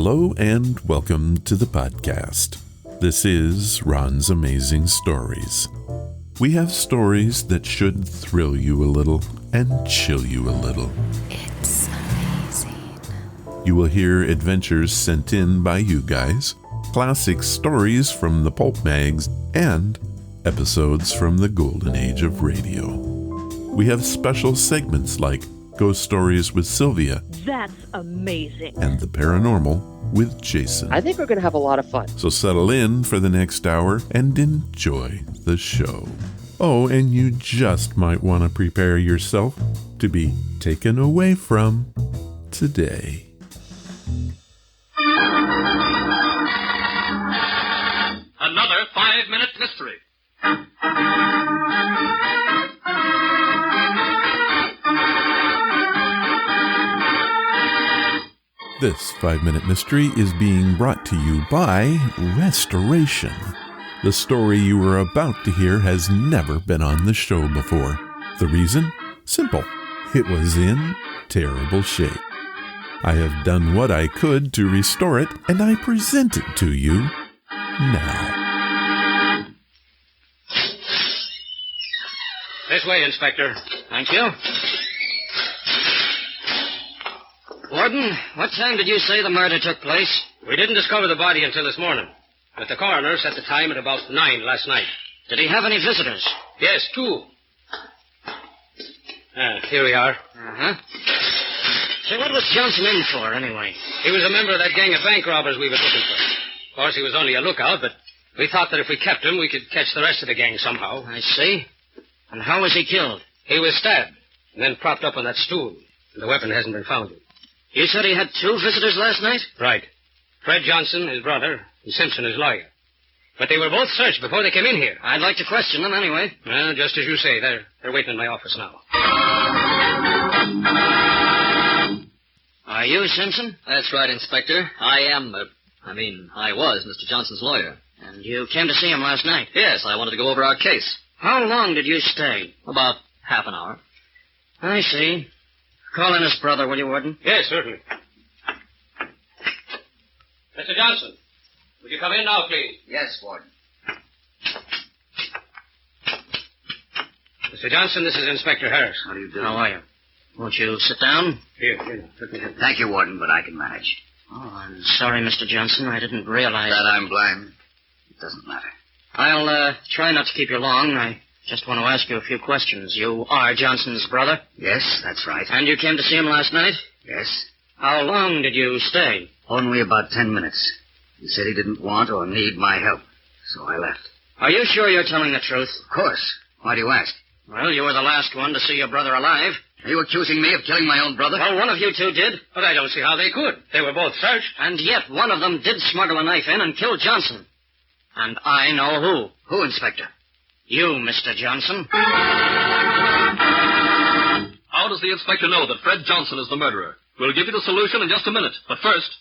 Hello and welcome to the podcast. This is Ron's Amazing Stories. We have stories that should thrill you a little and chill you a little. It's amazing. You will hear adventures sent in by you guys, classic stories from the pulp mags, and episodes from the golden age of radio. We have special segments like Ghost Stories with Sylvia. That's amazing. And the Paranormal with Jason. I think we're going to have a lot of fun. So settle in for the next hour and enjoy the show. Oh, and you just might want to prepare yourself to be taken away from today. Another 5-minute mystery. This 5-minute mystery is being brought to you by Restoration. The story you are about to hear has never been on the show before. The reason? Simple. It was in terrible shape. I have done what I could to restore it, and I present it to you now. This way, Inspector. Thank you. Warden, what time did you say the murder took place? We didn't discover the body until this morning, but the coroner set the time at about 9 last night. Did he have any visitors? Yes, 2. Here we are. Uh-huh. So what was Johnson in for, anyway? He was a member of that gang of bank robbers we were looking for. Of course, he was only a lookout, but we thought that if we kept him, we could catch the rest of the gang somehow. I see. And how was he killed? He was stabbed, and then propped up on that stool. And the weapon hasn't been found yet. You said he had 2 visitors last night? Right. Fred Johnson, his brother, and Simpson, his lawyer. But they were both searched before they came in here. I'd like to question them anyway. Well, just as you say. They're waiting in my office now. Are you Simpson? That's right, Inspector. I was Mr. Johnson's lawyer. And you came to see him last night? Yes, I wanted to go over our case. How long did you stay? About half an hour. I see. Call in his brother, will you, Warden? Yes, certainly. Mr. Johnson, would you come in now, please? Yes, Warden. Mr. Johnson, this is Inspector Harris. How do you do? How are you? Won't you sit down? Here. Thank you, Warden, but I can manage. Oh, I'm sorry, Mr. Johnson. I didn't realize... That I'm blind. It doesn't matter. I'll try not to keep you long. I just want to ask you a few questions. You are Johnson's brother? Yes, that's right. And you came to see him last night? Yes. How long did you stay? Only about 10 minutes. He said he didn't want or need my help, so I left. Are you sure you're telling the truth? Of course. Why do you ask? Well, you were the last one to see your brother alive. Are you accusing me of killing my own brother? Well, one of you two did. But I don't see how they could. They were both searched. And yet one of them did smuggle a knife in and kill Johnson. And I know who. Who, Inspector? You, Mr. Johnson. How does the inspector know that Fred Johnson is the murderer? We'll give you the solution in just a minute. But first...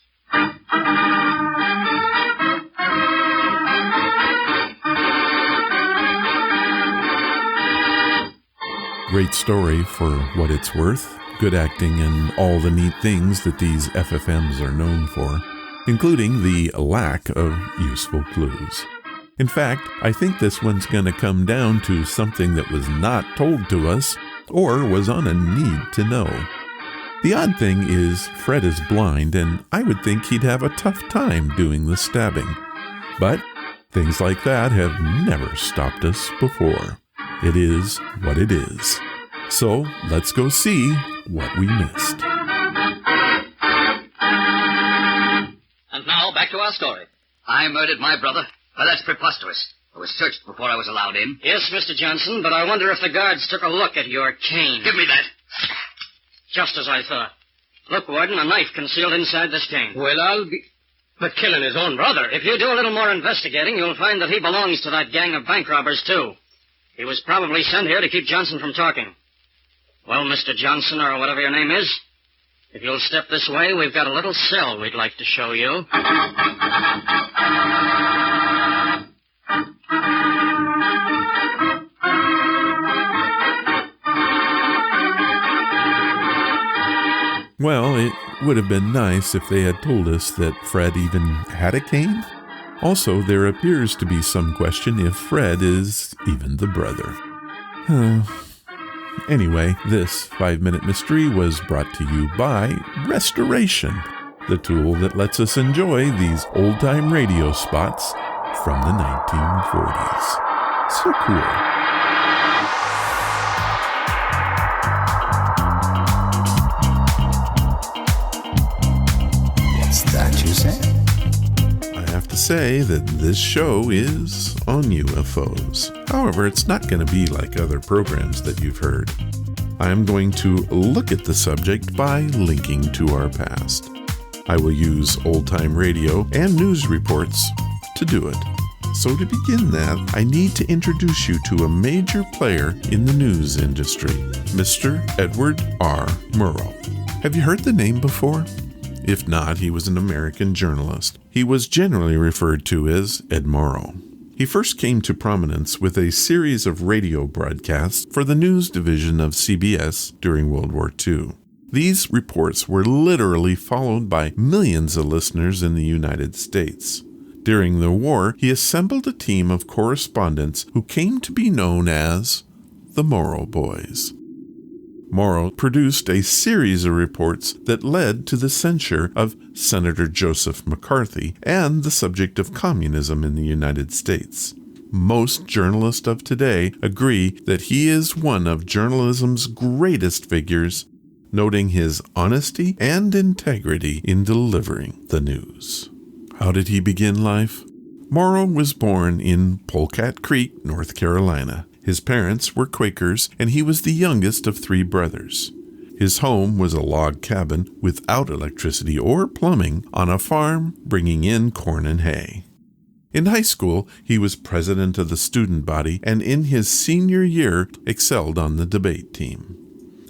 Great story for what it's worth. Good acting and all the neat things that these FFMs are known for, including the lack of useful clues. In fact, I think this one's going to come down to something that was not told to us or was on a need to know. The odd thing is Fred is blind, and I would think he'd have a tough time doing the stabbing. But things like that have never stopped us before. It is what it is. So let's go see what we missed. And now, back to our story. I murdered my brother. Well, that's preposterous. I was searched before I was allowed in. Yes, Mr. Johnson, but I wonder if the guards took a look at your cane. Give me that. Just as I thought. Look, Warden, a knife concealed inside this cane. Well, I'll be... But killing his own brother. If you do a little more investigating, you'll find that he belongs to that gang of bank robbers, too. He was probably sent here to keep Johnson from talking. Well, Mr. Johnson, or whatever your name is, if you'll step this way, we've got a little cell we'd like to show you. Well, it would have been nice if they had told us that Fred even had a cane. Also, there appears to be some question if Fred is even the brother. Anyway, this 5-minute mystery was brought to you by Restoration, the tool that lets us enjoy these old-time radio spots from the 1940s. So cool. What's that you say? I have to say that this show is on UFOs. However, it's not going to be like other programs that you've heard. I'm going to look at the subject by linking to our past. I will use old-time radio and news reports to do it. So to begin that, I need to introduce you to a major player in the news industry, Mr. Edward R. Murrow. Have you heard the name before? If not, he was an American journalist. He was generally referred to as Ed Murrow. He first came to prominence with a series of radio broadcasts for the news division of CBS during World War II. These reports were literally followed by millions of listeners in the United States. During the war, he assembled a team of correspondents who came to be known as the Murrow Boys. Murrow produced a series of reports that led to the censure of Senator Joseph McCarthy and the subject of communism in the United States. Most journalists of today agree that he is one of journalism's greatest figures, noting his honesty and integrity in delivering the news. How did he begin life? Murrow was born in Polecat Creek, North Carolina. His parents were Quakers, and he was the youngest of 3 brothers. His home was a log cabin without electricity or plumbing on a farm bringing in corn and hay. In high school, he was president of the student body, and in his senior year excelled on the debate team.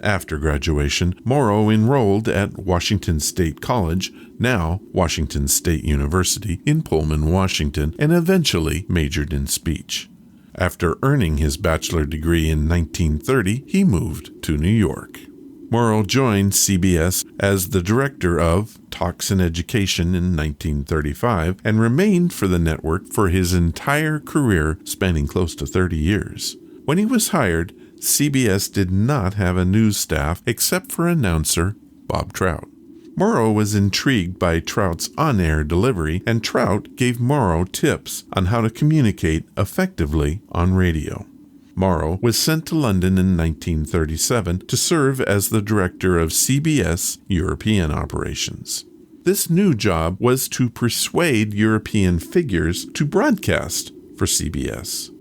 After graduation, Murrow enrolled at Washington State College, now Washington State University, in Pullman, Washington, and eventually majored in speech. After earning his bachelor degree in 1930, he moved to New York. Murrow joined CBS as the director of Talks and Education in 1935 and remained for the network for his entire career, spanning close to 30 years. When he was hired, CBS did not have a news staff except for announcer Bob Trout. Murrow was intrigued by Trout's on-air delivery, and Trout gave Murrow tips on how to communicate effectively on radio. Murrow was sent to London in 1937 to serve as the director of CBS European operations. This new job was to persuade European figures to broadcast for CBS.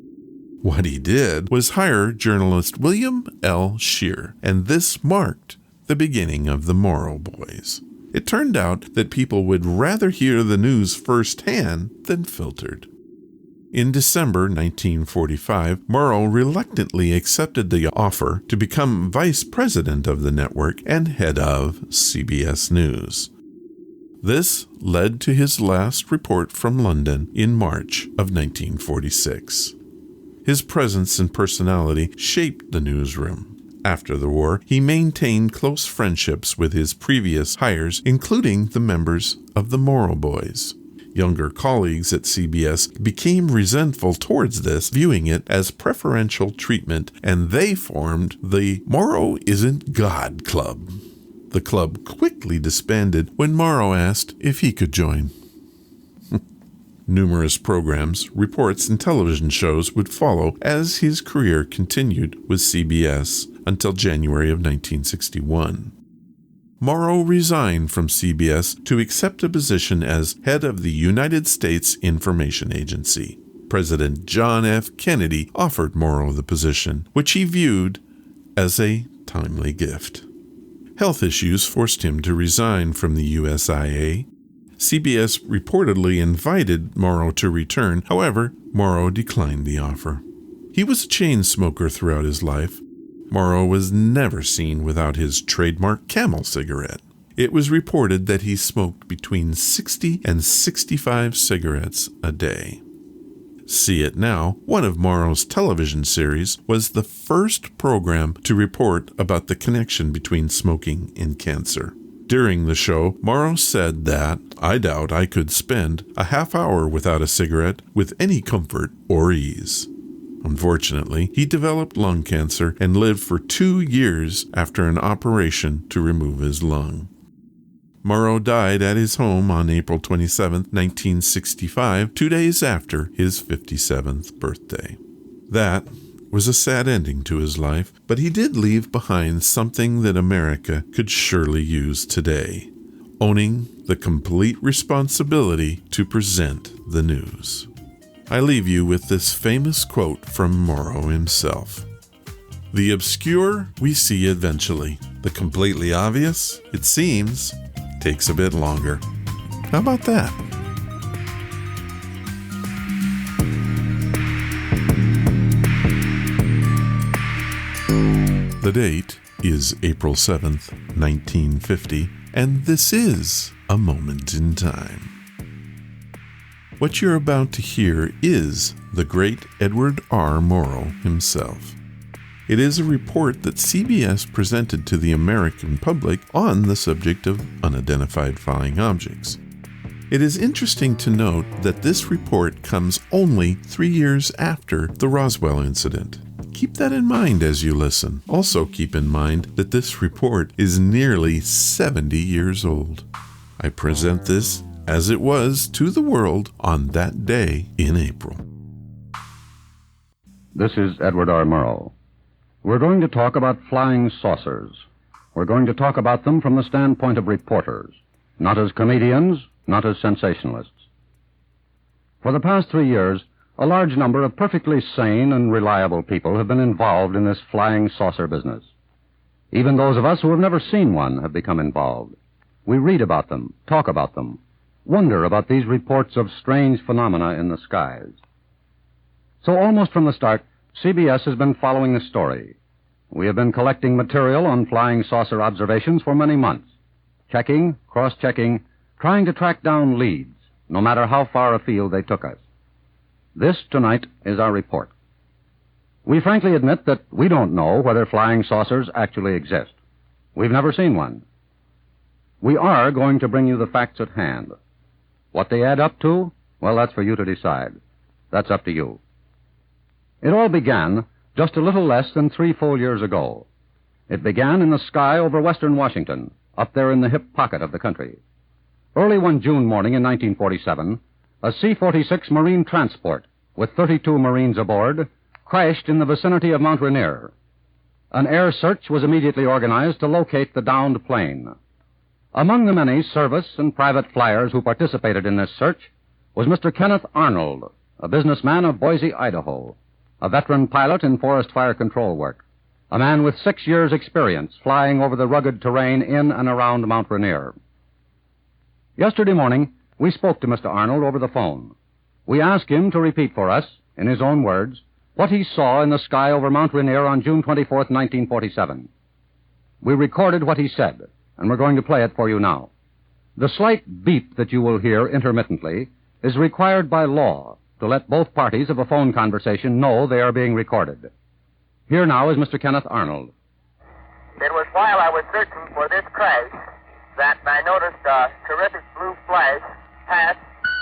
What he did was hire journalist William L. Scheer, and this marked the beginning of the Murrow Boys. It turned out that people would rather hear the news firsthand than filtered. In December 1945, Murrow reluctantly accepted the offer to become vice president of the network and head of CBS News. This led to his last report from London in March of 1946. His presence and personality shaped the newsroom. After the war, he maintained close friendships with his previous hires, including the members of the Murrow Boys. Younger colleagues at CBS became resentful towards this, viewing it as preferential treatment, and they formed the Murrow Isn't God Club. The club quickly disbanded when Murrow asked if he could join. Numerous programs, reports, and television shows would follow as his career continued with CBS until January of 1961. Murrow resigned from CBS to accept a position as head of the United States Information Agency. President John F. Kennedy offered Murrow the position, which he viewed as a timely gift. Health issues forced him to resign from the USIA. CBS reportedly invited Murrow to return. However, Murrow declined the offer. He was a chain smoker throughout his life. Murrow was never seen without his trademark Camel cigarette. It was reported that he smoked between 60 and 65 cigarettes a day. See It Now, one of Murrow's television series, was the first program to report about the connection between smoking and cancer. During the show, Murrow said that, "I doubt I could spend a half hour without a cigarette with any comfort or ease." Unfortunately, he developed lung cancer and lived for 2 years after an operation to remove his lung. Murrow died at his home on April 27, 1965, 2 days after his 57th birthday. That was a sad ending to his life, but he did leave behind something that America could surely use today: owning the complete responsibility to present the news. I leave you with this famous quote from Murrow himself: "The obscure we see eventually. The completely obvious, it seems, takes a bit longer." How about that? The date is April 7th, 1950, and this is A Moment in Time. What you're about to hear is the great Edward R. Murrow himself. It is a report that CBS presented to the American public on the subject of unidentified flying objects. It is interesting to note that this report comes only 3 years after the Roswell incident. Keep that in mind as you listen. Also keep in mind that this report is nearly 70 years old. I present this as it was to the world on that day in April. This is Edward R. Murrow. We're going to talk about flying saucers. We're going to talk about them from the standpoint of reporters, not as comedians, not as sensationalists. For the past 3 years, a large number of perfectly sane and reliable people have been involved in this flying saucer business. Even those of us who have never seen one have become involved. We read about them, talk about them, wonder about these reports of strange phenomena in the skies. So almost from the start, CBS has been following the story. We have been collecting material on flying saucer observations for many months, checking, cross-checking, trying to track down leads, no matter how far afield they took us. This, tonight, is our report. We frankly admit that we don't know whether flying saucers actually exist. We've never seen one. We are going to bring you the facts at hand. What they add up to, well, that's for you to decide. That's up to you. It all began just a little less than 3 full years ago. It began in the sky over western Washington, up there in the hip pocket of the country. Early one June morning in 1947, a C-46 Marine transport with 32 Marines aboard crashed in the vicinity of Mount Rainier. An air search was immediately organized to locate the downed plane. Among the many service and private flyers who participated in this search was Mr. Kenneth Arnold, a businessman of Boise, Idaho, a veteran pilot in forest fire control work, a man with 6 years' experience flying over the rugged terrain in and around Mount Rainier. Yesterday morning, we spoke to Mr. Arnold over the phone. We asked him to repeat for us, in his own words, what he saw in the sky over Mount Rainier on June 24th, 1947. We recorded what he said, and we're going to play it for you now. The slight beep that you will hear intermittently is required by law to let both parties of a phone conversation know they are being recorded. Here now is Mr. Kenneth Arnold. It was while I was searching for this crash that I noticed a terrific blue flash pass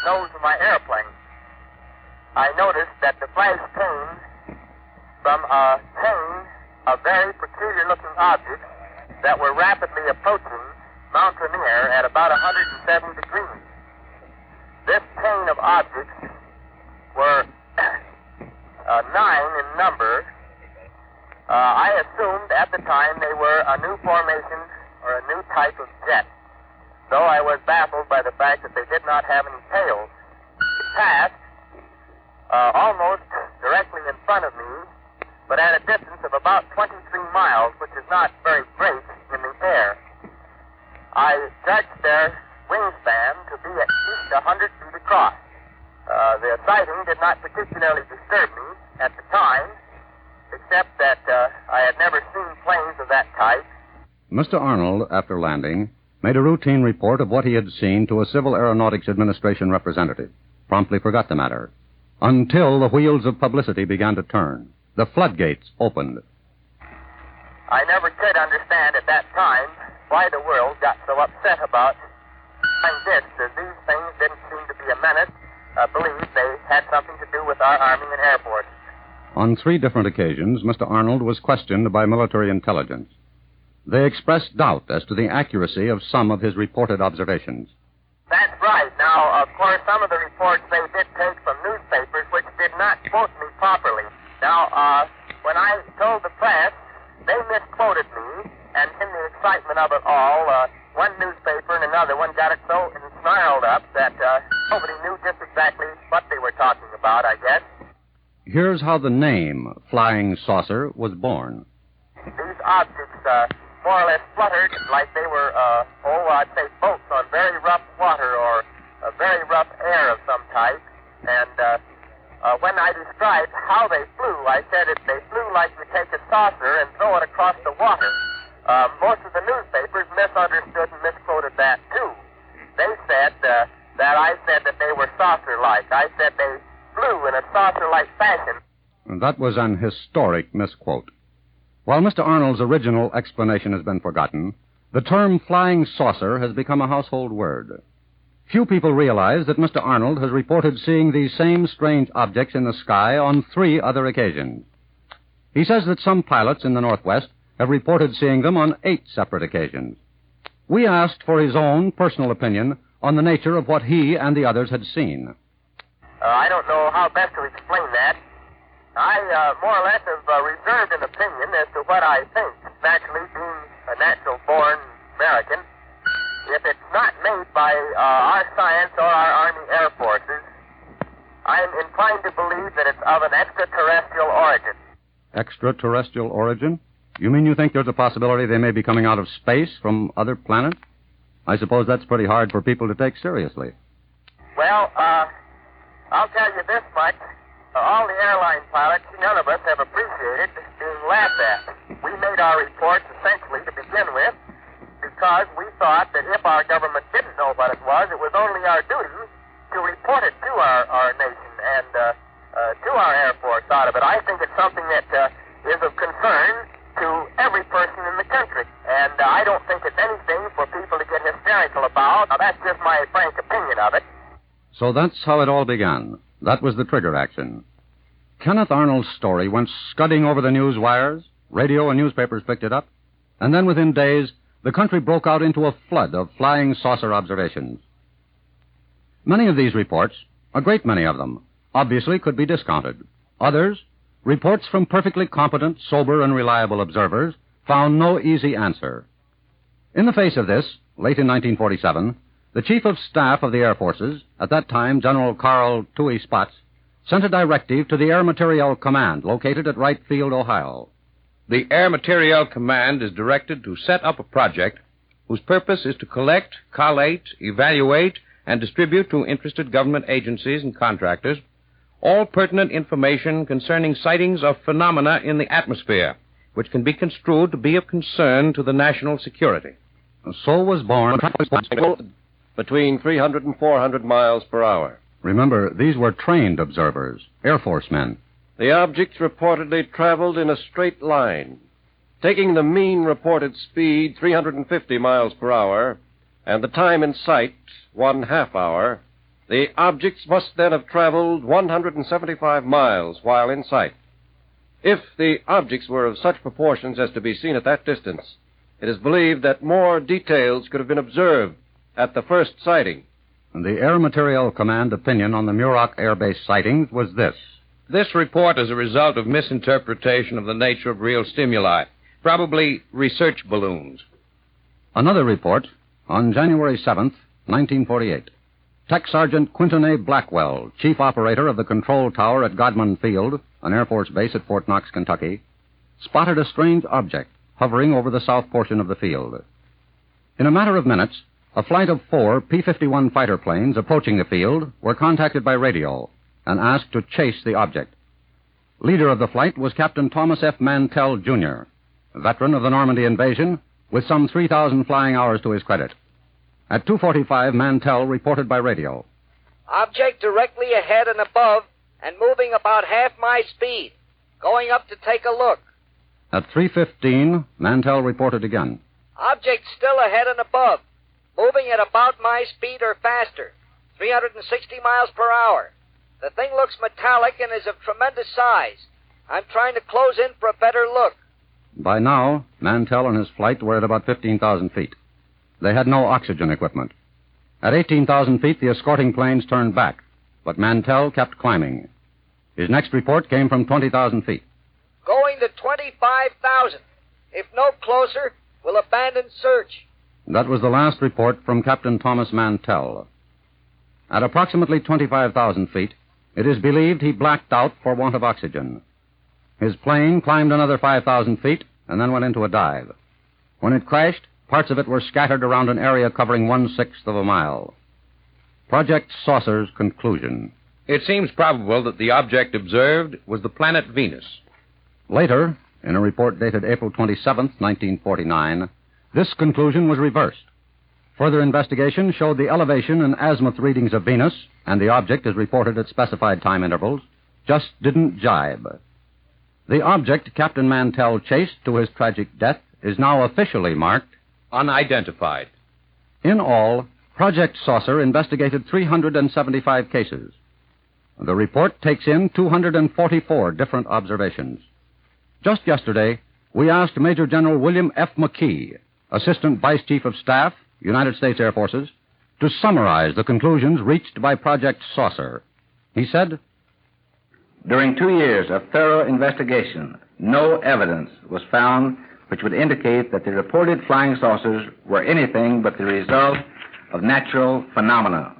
nose of my airplane. I noticed that the flash came from a chain of very peculiar-looking objects that were rapidly approaching Mount Rainier at about 107 degrees. This chain of objects were 9 in number. I assumed at the time they were a new formation or a new type of jet, though I was baffled by the fact that they did not have any tails. It passed almost directly in front of me, but at a distance of about 23 miles, which is not very great in the air. I judged their wingspan to be at least 100 feet across. The sighting did not particularly disturb me at the time, except that I had never seen planes of that type. Mr. Arnold, after landing, made a routine report of what he had seen to a Civil Aeronautics Administration representative. Promptly forgot the matter, until the wheels of publicity began to turn. The floodgates opened. I never could understand at that time why the world got so upset about this, as these things didn't seem to be a menace. Believed they had something to do with our Army and Air Force. On 3 different occasions, Mr. Arnold was questioned by military intelligence. They expressed doubt as to the accuracy of some of his reported observations. That's right. Now, of course, some of the reports they did take from newspapers which did not quote me properly. Now, when I told the press, they misquoted me, and in the excitement of it all, one newspaper and another one got it so snarled up that nobody knew just exactly what they were talking about, I guess. Here's how the name Flying Saucer was born. These objects more or less fluttered like they were, I'd say boats on very rough water or a very rough air of some type. And when I described how they flew, I said they flew like you take a saucer and throw it across the water. Most of the newspapers misunderstood and misquoted that, too. They said that I said that they were saucer-like. I said they flew in a saucer-like fashion. That was an historic misquote. While Mr. Arnold's original explanation has been forgotten, the term flying saucer has become a household word. Few people realize that Mr. Arnold has reported seeing these same strange objects in the sky on 3 other occasions. He says that some pilots in the Northwest have reported seeing them on 8 separate occasions. We asked for his own personal opinion on the nature of what he and the others had seen. I don't know how best to explain that. I more or less have reserved an opinion as to what I think. Naturally, being a natural-born American, if it's not made by our science or our Army Air Forces, I'm inclined to believe that it's of an extraterrestrial origin. Extraterrestrial origin? You mean you think there's a possibility they may be coming out of space from other planets? I suppose that's pretty hard for people to take seriously. Well, I'll tell you this much. All the airline pilots, none of us have appreciated being laughed at. We made our reports essentially to begin with because we thought that if our government didn't know what it was only our duty to report it to our nation and to our Air Force out of it. I think it's something that is of concern to every person in the country. And I don't think it's anything for people to get hysterical about. Now, that's just my frank opinion of it. So that's how it all began. That was the trigger action. Kenneth Arnold's story went scudding over the news wires. Radio and newspapers picked it up. And then within days, the country broke out into a flood of flying saucer observations. Many of these reports, a great many of them, obviously could be discounted. Others, reports from perfectly competent, sober, and reliable observers, found no easy answer. In the face of this, late in 1947, the Chief of Staff of the Air Forces, at that time General Carl Toohey Spotts, sent a directive to the Air Materiel Command, located at Wright Field, Ohio. The Air Materiel Command is directed to set up a project whose purpose is to collect, collate, evaluate, and distribute to interested government agencies and contractors all pertinent information concerning sightings of phenomena in the atmosphere, which can be construed to be of concern to the national security. So was born between 300 and 400 miles per hour. Remember, these were trained observers, Air Force men. The objects reportedly traveled in a straight line, taking the mean reported speed 350 miles per hour and the time in sight 1/2 hour. The objects must then have traveled 175 miles while in sight. If the objects were of such proportions as to be seen at that distance, it is believed that more details could have been observed at the first sighting. And the Air Materiel Command opinion on the Muroc Air Base sightings was this. This report is a result of misinterpretation of the nature of real stimuli, probably research balloons. Another report on January 7th, 1948. Tech Sergeant Quinton A. Blackwell, chief operator of the control tower at Godman Field, an Air Force base at Fort Knox, Kentucky, spotted a strange object hovering over the south portion of the field. In a matter of minutes, a flight of 4 P-51 fighter planes approaching the field were contacted by radio and asked to chase the object. Leader of the flight was Captain Thomas F. Mantell, Jr., a veteran of the Normandy invasion with some 3,000 flying hours to his credit. At 2:45, Mantell reported by radio. Object directly ahead and above and moving about half my speed. Going up to take a look. At 3:15, Mantell reported again. Object still ahead and above, moving at about my speed or faster, 360 miles per hour. The thing looks metallic and is of tremendous size. I'm trying to close in for a better look. By now, Mantell and his flight were at about 15,000 feet. They had no oxygen equipment. At 18,000 feet, the escorting planes turned back, but Mantell kept climbing. His next report came from 20,000 feet. Going to 25,000. If no closer, we'll abandon search. That was the last report from Captain Thomas Mantell. At approximately 25,000 feet, it is believed he blacked out for want of oxygen. His plane climbed another 5,000 feet and then went into a dive. When it crashed, parts of it were scattered around an area covering 1/6 of a mile. Project Saucer's conclusion. It seems probable that the object observed was the planet Venus. Later, in a report dated April 27, 1949, this conclusion was reversed. Further investigation showed the elevation and azimuth readings of Venus, and the object, as reported at specified time intervals, just didn't jibe. The object Captain Mantell chased to his tragic death is now officially marked unidentified. In all, Project Saucer investigated 375 cases. The report takes in 244 different observations. Just yesterday, we asked Major General William F. McKee, Assistant Vice Chief of Staff, United States Air Forces, to summarize the conclusions reached by Project Saucer. He said, "During 2 years of thorough investigation, no evidence was found which would indicate that the reported flying saucers were anything but the result of natural phenomena.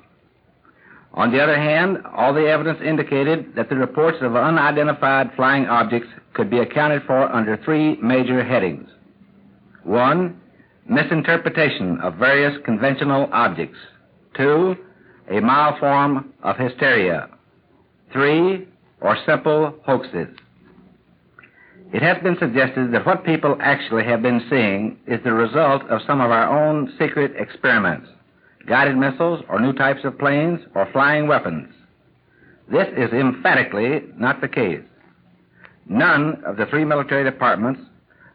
On the other hand, all the evidence indicated that the reports of unidentified flying objects could be accounted for under 3 major headings. 1, misinterpretation of various conventional objects. 2, a mild form of hysteria. 3, or simple hoaxes. It has been suggested that what people actually have been seeing is the result of some of our own secret experiments, guided missiles or new types of planes or flying weapons. This is emphatically not the case. None of the 3 military departments,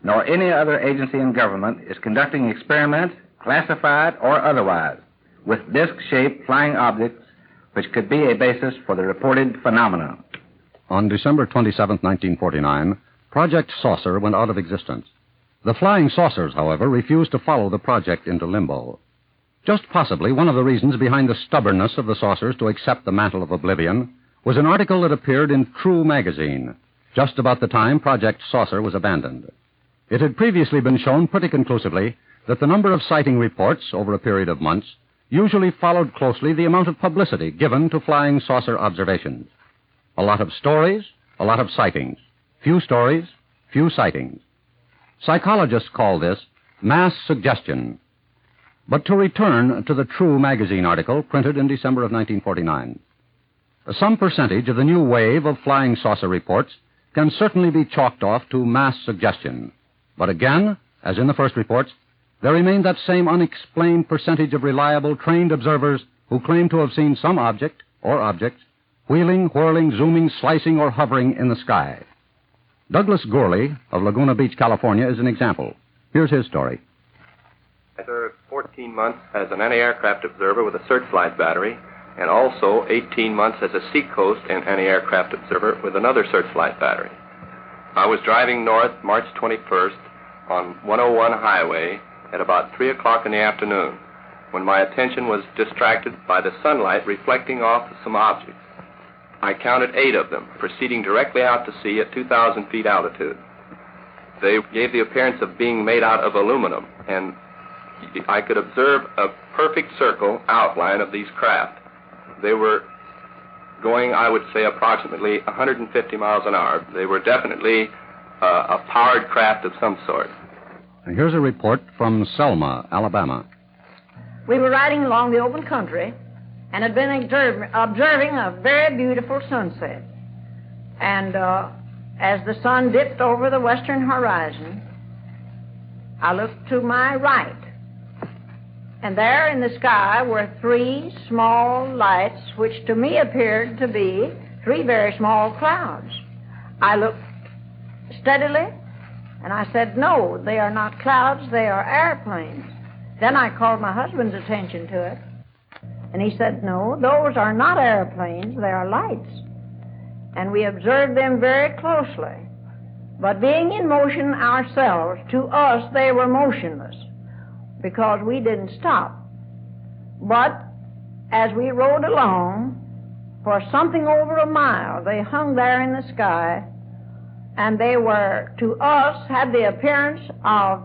nor any other agency in government, is conducting experiments, classified or otherwise, with disc-shaped flying objects which could be a basis for the reported phenomena." On December 27, 1949, Project Saucer went out of existence. The flying saucers, however, refused to follow the project into limbo. Just possibly one of the reasons behind the stubbornness of the saucers to accept the mantle of oblivion was an article that appeared in True magazine just about the time Project Saucer was abandoned. It had previously been shown pretty conclusively that the number of sighting reports over a period of months usually followed closely the amount of publicity given to flying saucer observations. A lot of stories, a lot of sightings. Few stories, few sightings. Psychologists call this mass suggestion. But to return to the True magazine article printed in December of 1949. Some percentage of the new wave of flying saucer reports can certainly be chalked off to mass suggestion. But again, as in the first reports, there remained that same unexplained percentage of reliable, trained observers who claim to have seen some object or objects wheeling, whirling, zooming, slicing, or hovering in the sky. Douglas Gourley of Laguna Beach, California, is an example. Here's his story. I served 14 months as an anti-aircraft observer with a searchlight battery, and also 18 months as a seacoast and anti-aircraft observer with another searchlight battery. I was driving north March 21st on 101 highway at about 3 o'clock in the afternoon when my attention was distracted by the sunlight reflecting off some objects. I counted 8 of them, proceeding directly out to sea at 2,000 feet altitude. They gave the appearance of being made out of aluminum, and I could observe a perfect circle outline of these craft. They were going, I would say, approximately 150 miles an hour. They were definitely a powered craft of some sort. And here's a report from Selma, Alabama. We were riding along the open country and had been observing a very beautiful sunset. And as the sun dipped over the western horizon, I looked to my right. And there in the sky were 3 small lights, which to me appeared to be 3 very small clouds. I looked steadily And I said, no, they are not clouds, they are airplanes. Then I called my husband's attention to it. And he said, no, those are not airplanes, they are lights. And we observed them very closely. But being in motion ourselves, to us they were motionless because we didn't stop. But as we rode along, for something over a mile, they hung there in the sky, and they were, to us, had the appearance of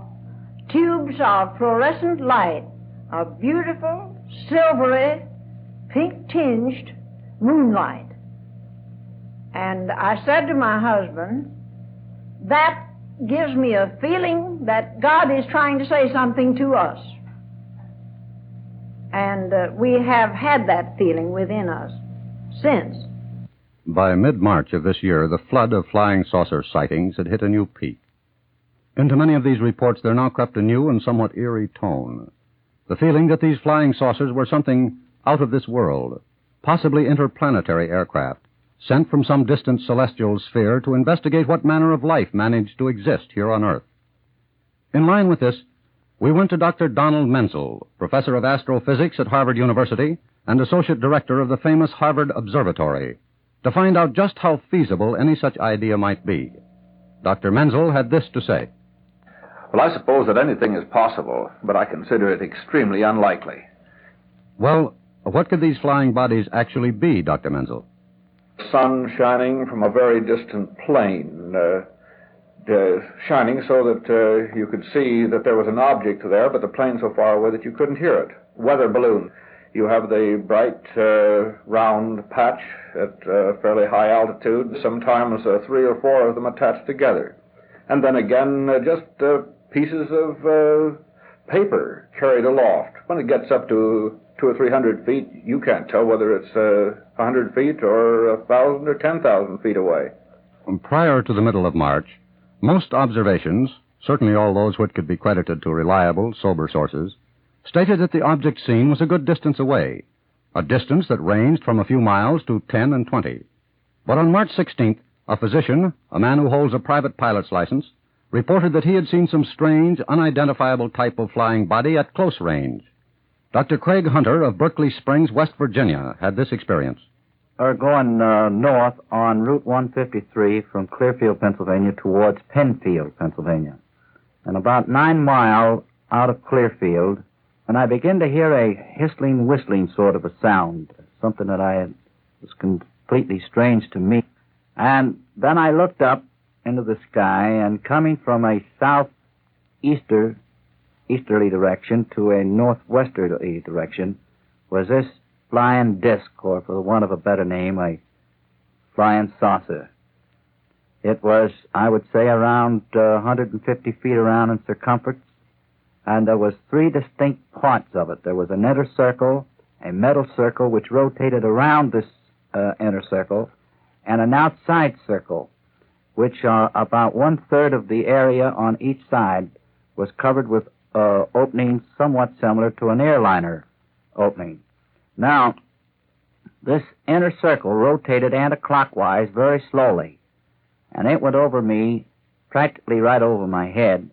tubes of fluorescent light, of beautiful, silvery, pink-tinged moonlight. And I said to my husband, that gives me a feeling that God is trying to say something to us. And we have had that feeling within us since. By mid-March of this year, the flood of flying saucer sightings had hit a new peak. Into many of these reports there now crept a new and somewhat eerie tone. The feeling that these flying saucers were something out of this world, possibly interplanetary aircraft, sent from some distant celestial sphere to investigate what manner of life managed to exist here on Earth. In line with this, we went to Dr. Donald Menzel, professor of astrophysics at Harvard University and associate director of the famous Harvard Observatory, to find out just how feasible any such idea might be. Dr. Menzel had this to say. Well, I suppose that anything is possible, but I consider it extremely unlikely. Well, what could these flying bodies actually be, Dr. Menzel? Sun shining from a very distant plane, shining so that you could see that there was an object there, but the plane so far away that you couldn't hear it. Weather balloon. You have the bright, round patch at fairly high altitude, sometimes 3 or 4 of them attached together. And then again, just pieces of paper carried aloft. When it gets up to 200 or 300 feet, you can't tell whether it's 100 feet or 1,000 or 10,000 feet away. Prior to the middle of March, most observations, certainly all those which could be credited to reliable, sober sources, stated that the object seen was a good distance away, a distance that ranged from a few miles to 10 and 20. But on March 16th, a physician, a man who holds a private pilot's license, reported that he had seen some strange, unidentifiable type of flying body at close range. Dr. Craig Hunter of Berkeley Springs, West Virginia, had this experience. We're going north on Route 153 from Clearfield, Pennsylvania, towards Penfield, Pennsylvania. And about 9 miles out of Clearfield, and I began to hear a hissling, whistling sort of a sound, something that was completely strange to me. And then I looked up into the sky, and coming from a southeasterly direction to a northwesterly direction was this flying disc, or for the want of a better name, a flying saucer. It was, I would say, around 150 feet around in circumference, and there was 3 distinct parts of it. There was an inner circle, a metal circle which rotated around this inner circle, and an outside circle, which about 1/3 of the area on each side was covered with openings somewhat similar to an airliner opening. Now, this inner circle rotated anti-clockwise very slowly, and it went over me, practically right over my head,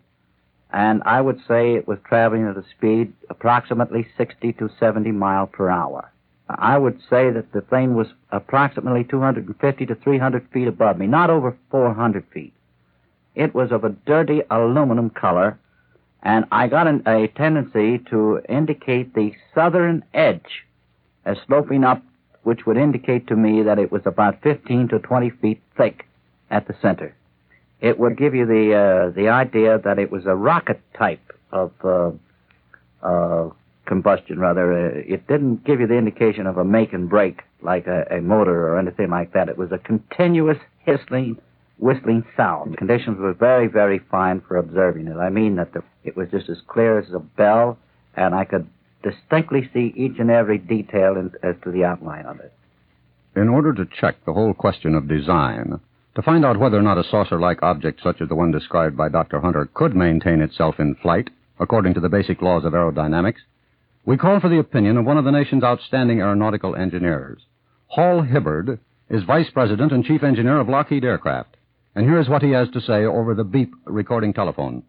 and I would say it was traveling at a speed approximately 60 to 70 miles per hour. I would say that the thing was approximately 250 to 300 feet above me, not over 400 feet. It was of a dirty aluminum color, and I got a tendency to indicate the southern edge as sloping up, which would indicate to me that it was about 15 to 20 feet thick at the center. It would give you the idea that it was a rocket type of combustion, rather. It didn't give you the indication of a make and break like a motor or anything like that. It was a continuous hissling, whistling sound. The conditions were very, very fine for observing it. I mean that it was just as clear as a bell, and I could distinctly see each and every detail as to the outline of it. In order to check the whole question of design, to find out whether or not a saucer-like object such as the one described by Dr. Hunter could maintain itself in flight according to the basic laws of aerodynamics, we call for the opinion of one of the nation's outstanding aeronautical engineers. Hall Hibbard is Vice President and Chief Engineer of Lockheed Aircraft, And here's what he has to say over the beep recording telephone.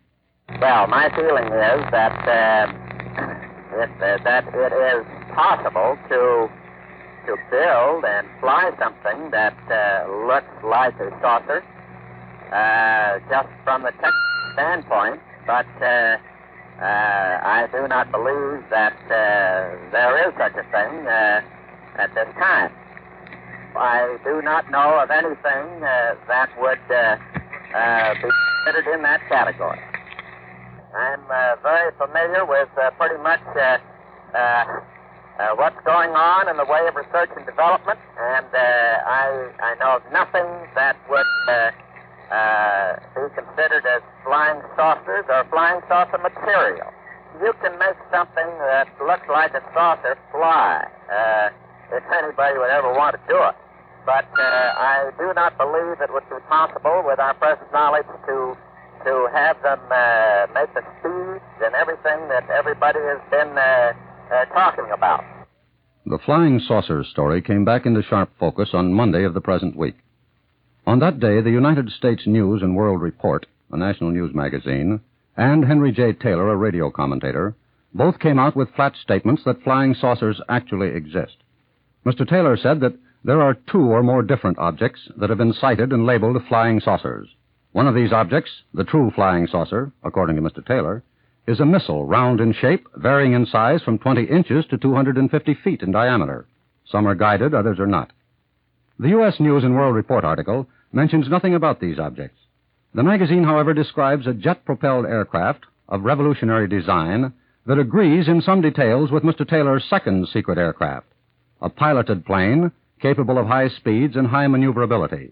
Well, my feeling is that it is possible to build and fly something that looks like a saucer, just from the technical standpoint, but I do not believe that there is such a thing at this time. I do not know of anything that would be considered in that category. I'm very familiar with pretty much what's going on in the way of research and development, and I know of nothing that would be considered as flying saucers or flying saucer material. You can make something that looks like a saucer fly, if anybody would ever want to do it. But I do not believe it would be possible with our present knowledge to have them make the speeds and everything that everybody has been talking about. The flying saucer story came back into sharp focus on Monday of the present week. On that day, the United States News and World Report, a national news magazine, and Henry J. Taylor, a radio commentator, both came out with flat statements that flying saucers actually exist. Mr. Taylor said that there are 2 or more different objects that have been sighted and labeled flying saucers. One of these objects, the true flying saucer, according to Mr. Taylor, is a missile round in shape, varying in size from 20 inches to 250 feet in diameter. Some are guided, others are not. The U.S. News and World Report article mentions nothing about these objects. The magazine, however, describes a jet-propelled aircraft of revolutionary design that agrees in some details with Mr. Taylor's second secret aircraft, a piloted plane capable of high speeds and high maneuverability.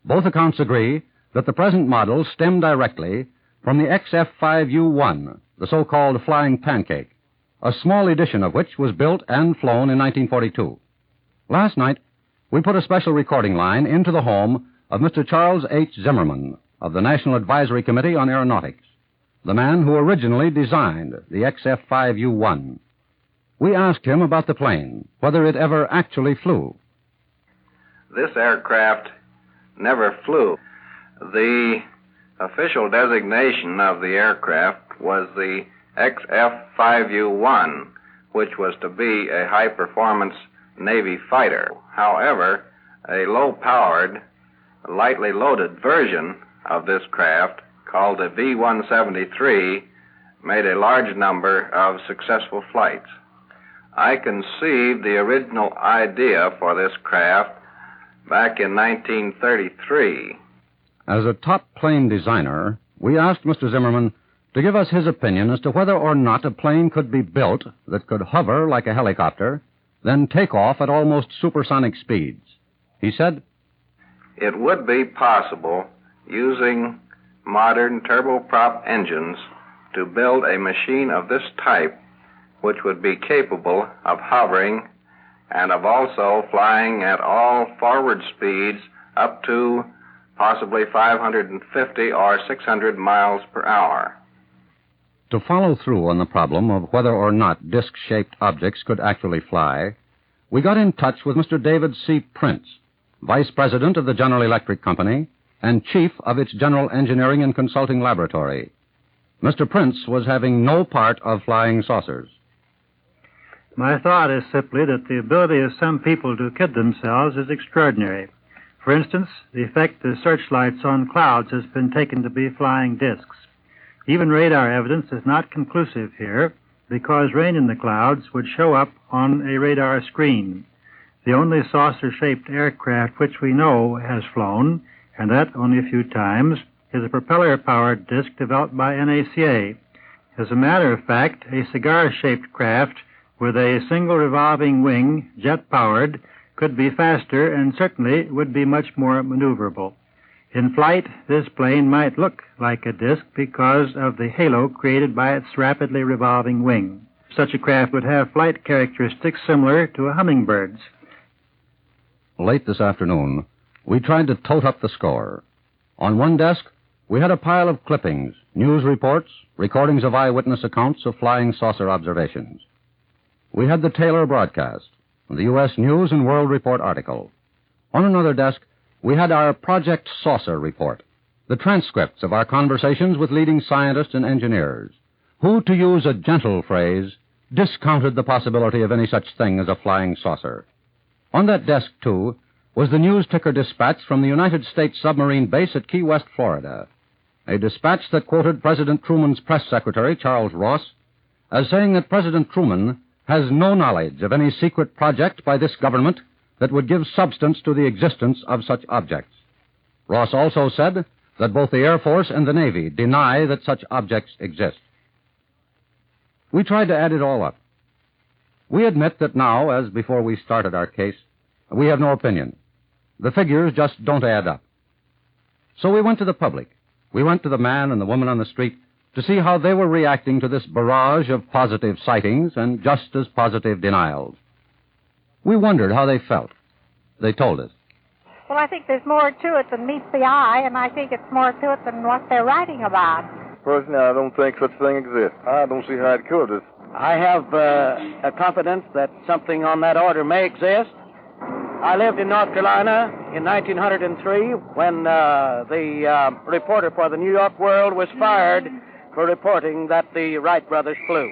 Both accounts agree that the present models stem directly from the XF-5U-1, the so-called flying pancake, a small edition of which was built and flown in 1942. Last night, we put a special recording line into the home of Mr. Charles H. Zimmerman of the National Advisory Committee on Aeronautics, the man who originally designed the XF-5U-1. We asked him about the plane, whether it ever actually flew. This aircraft never flew. The official designation of the aircraft was the XF-5U-1, which was to be a high-performance Navy fighter. However, a low-powered, lightly loaded version of this craft, called the V-173, made a large number of successful flights. I conceived the original idea for this craft back in 1933. As a top plane designer, we asked Mr. Zimmerman to give us his opinion as to whether or not a plane could be built that could hover like a helicopter, then take off at almost supersonic speeds. He said, "It would be possible, using modern turboprop engines, to build a machine of this type which would be capable of hovering and of also flying at all forward speeds up to possibly 550 or 600 miles per hour." To follow through on the problem of whether or not disc-shaped objects could actually fly, we got in touch with Mr. David C. Prince, Vice President of the General Electric Company and Chief of its General Engineering and Consulting Laboratory. Mr. Prince was having no part of flying saucers. My thought is simply that the ability of some people to kid themselves is extraordinary. For instance, the effect of searchlights on clouds has been taken to be flying discs. Even radar evidence is not conclusive here, because rain in the clouds would show up on a radar screen. The only saucer-shaped aircraft which we know has flown, and that only a few times, is a propeller-powered disc developed by NACA. As a matter of fact, a cigar-shaped craft with a single revolving wing, jet-powered, could be faster and certainly would be much more maneuverable. In flight, this plane might look like a disc because of the halo created by its rapidly revolving wing. Such a craft would have flight characteristics similar to a hummingbird's. Late this afternoon, we tried to tote up the score. On one desk, we had a pile of clippings, news reports, recordings of eyewitness accounts of flying saucer observations. We had the Taylor broadcast, the U.S. News and World Report article. On another desk, we had our Project Saucer report, the transcripts of our conversations with leading scientists and engineers, who, to use a gentle phrase, discounted the possibility of any such thing as a flying saucer. On that desk, too, was the news ticker dispatch from the United States submarine base at Key West, Florida, a dispatch that quoted President Truman's press secretary, Charles Ross, as saying that President Truman has no knowledge of any secret project by this government that would give substance to the existence of such objects. Ross also said that both the Air Force and the Navy deny that such objects exist. We tried to add it all up. We admit that now, as before we started our case, we have no opinion. The figures just don't add up. So we went to the public. We went to the man and the woman on the street to see how they were reacting to this barrage of positive sightings and just as positive denials. We wondered how they felt. They told us. Well, I think there's more to it than meets the eye, and I think it's more to it than what they're writing about. Personally, I don't think such a thing exists. I don't see how it could. I have a confidence that something on that order may exist. I lived in North Carolina in 1903 when the reporter for the New York World was fired for reporting that the Wright brothers flew.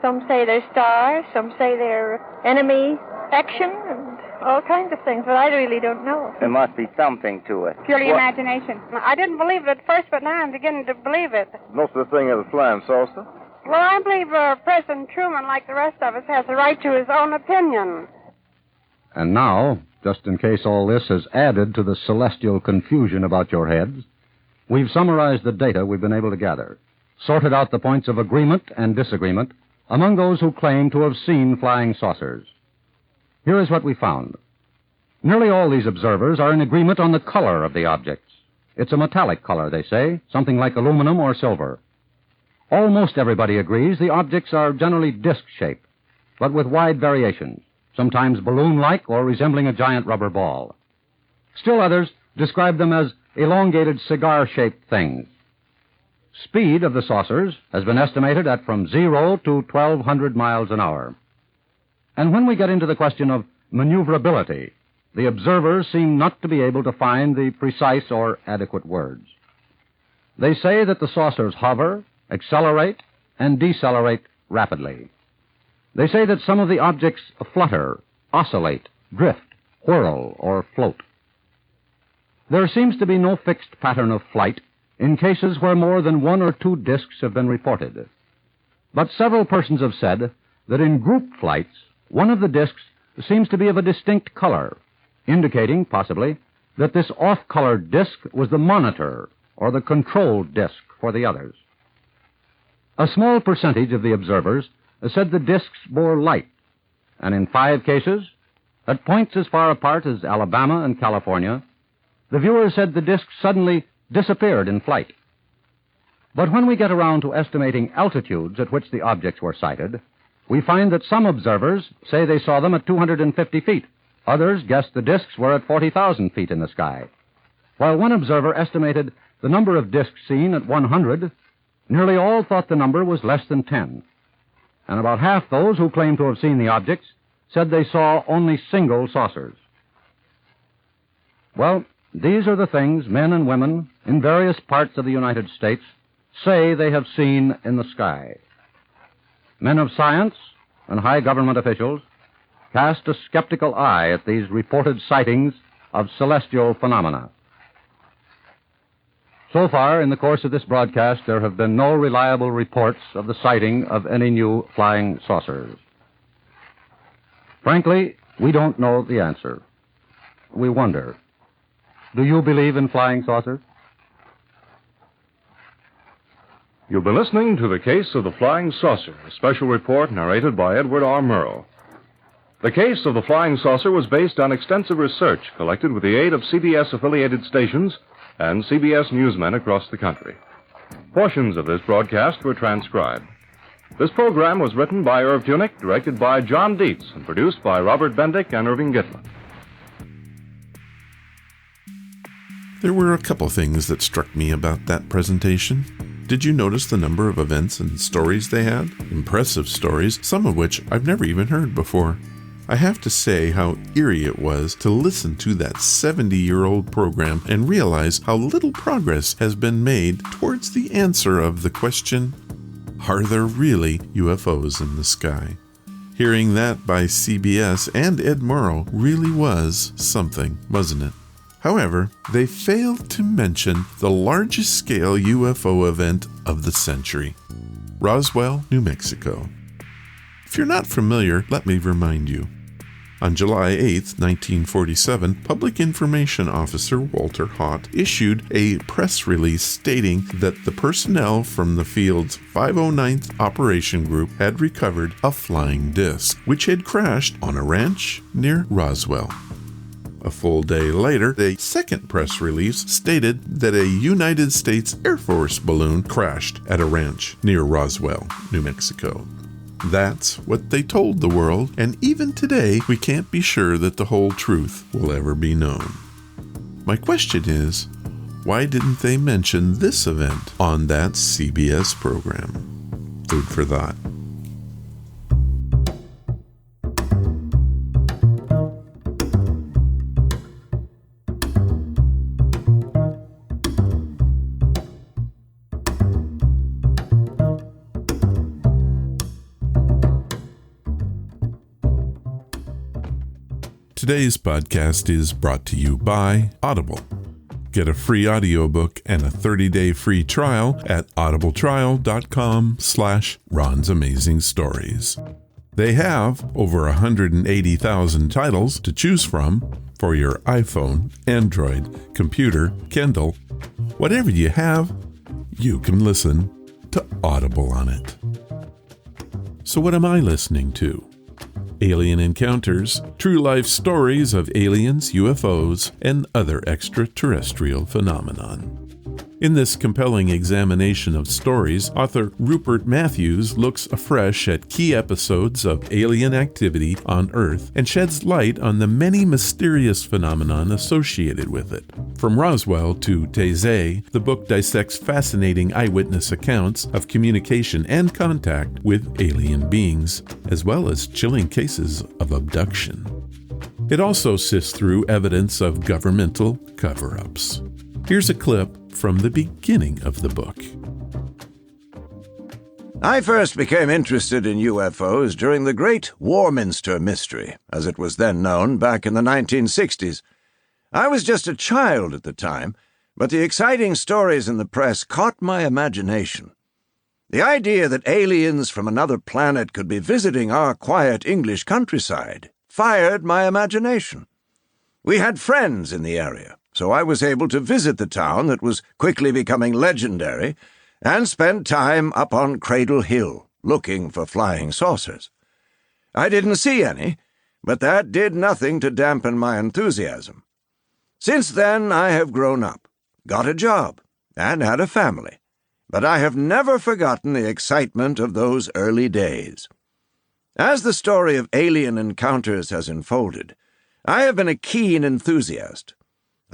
Some say they're stars, some say they're enemy action, and all kinds of things, but I really don't know. There must be something to it. Purely imagination. I didn't believe it at first, but now I'm beginning to believe it. Most of the thing is a flying saucer. Well, I believe President Truman, like the rest of us, has the right to his own opinion. And now, just in case all this has added to the celestial confusion about your heads, we've summarized the data we've been able to gather, sorted out the points of agreement and disagreement among those who claim to have seen flying saucers. Here is what we found. Nearly all these observers are in agreement on the color of the objects. It's a metallic color, they say, something like aluminum or silver. Almost everybody agrees the objects are generally disc-shaped, but with wide variations, sometimes balloon-like or resembling a giant rubber ball. Still others describe them as elongated cigar-shaped things. Speed of the saucers has been estimated at from 0 to 1,200 miles an hour. And when we get into the question of maneuverability, the observers seem not to be able to find the precise or adequate words. They say that the saucers hover, accelerate, and decelerate rapidly. They say that some of the objects flutter, oscillate, drift, whirl, or float. There seems to be no fixed pattern of flight in cases where more than one or two discs have been reported. But several persons have said that in group flights, one of the discs seems to be of a distinct color, indicating, possibly, that this off-colored disc was the monitor or the control disc for the others. A small percentage of the observers said the discs bore light, and in 5 cases, at points as far apart as Alabama and California, the viewers said the discs suddenly disappeared in flight. But when we get around to estimating altitudes at which the objects were sighted, we find that some observers say they saw them at 250 feet. Others guessed the discs were at 40,000 feet in the sky. While one observer estimated the number of discs seen at 100, nearly all thought the number was less than 10. And about half those who claimed to have seen the objects said they saw only single saucers. Well, these are the things men and women in various parts of the United States say they have seen in the sky. Men of science and high government officials cast a skeptical eye at these reported sightings of celestial phenomena. So far, in the course of this broadcast, there have been no reliable reports of the sighting of any new flying saucers. Frankly, we don't know the answer. We wonder. Do you believe in flying saucers? You'll be listening to The Case of the Flying Saucer, a special report narrated by Edward R. Murrow. The case of the flying saucer was based on extensive research collected with the aid of CBS-affiliated stations and CBS newsmen across the country. Portions of this broadcast were transcribed. This program was written by Irv Tunick, directed by John Dietz, and produced by Robert Bendick and Irving Gitlin. There were a couple things that struck me about that presentation. Did you notice the number of events and stories they had? Impressive stories, some of which I've never even heard before. I have to say how eerie it was to listen to that 70-year-old program and realize how little progress has been made towards the answer of the question, are there really UFOs in the sky? Hearing that by CBS and Ed Murrow really was something, wasn't it? However, they failed to mention the largest scale UFO event of the century, Roswell, New Mexico. If you're not familiar, let me remind you. On July 8, 1947, Public Information Officer Walter Haut issued a press release stating that the personnel from the field's 509th Operation Group had recovered a flying disc, which had crashed on a ranch near Roswell. A full day later, a second press release stated that a United States Air Force balloon crashed at a ranch near Roswell, New Mexico. That's what they told the world, and even today, we can't be sure that the whole truth will ever be known. My question is, why didn't they mention this event on that CBS program? Food for thought. Today's podcast is brought to you by Audible. Get a free audiobook and a 30-day free trial at audibletrial.com/Ron's Amazing Stories. They have over 180,000 titles to choose from for your iPhone, Android, computer, Kindle. Whatever you have, you can listen to Audible on it. So what am I listening to? Alien encounters, true-life stories of aliens, UFOs, and other extraterrestrial phenomenon. In this compelling examination of stories, author Rupert Matthews looks afresh at key episodes of alien activity on Earth and sheds light on the many mysterious phenomenon associated with it. From Roswell to Taizé, the book dissects fascinating eyewitness accounts of communication and contact with alien beings, as well as chilling cases of abduction. It also sifts through evidence of governmental cover-ups. Here's a clip from the beginning of the book. I first became interested in UFOs during the Great Warminster Mystery, as it was then known, back in the 1960s. I was just a child at the time, but the exciting stories in the press caught my imagination. The idea that aliens from another planet could be visiting our quiet English countryside fired my imagination. We had friends in the area, so I was able to visit the town that was quickly becoming legendary and spend time up on Cradle Hill looking for flying saucers. I didn't see any, but that did nothing to dampen my enthusiasm. Since then, I have grown up, got a job, and had a family, but I have never forgotten the excitement of those early days. As the story of alien encounters has unfolded, I have been a keen enthusiast.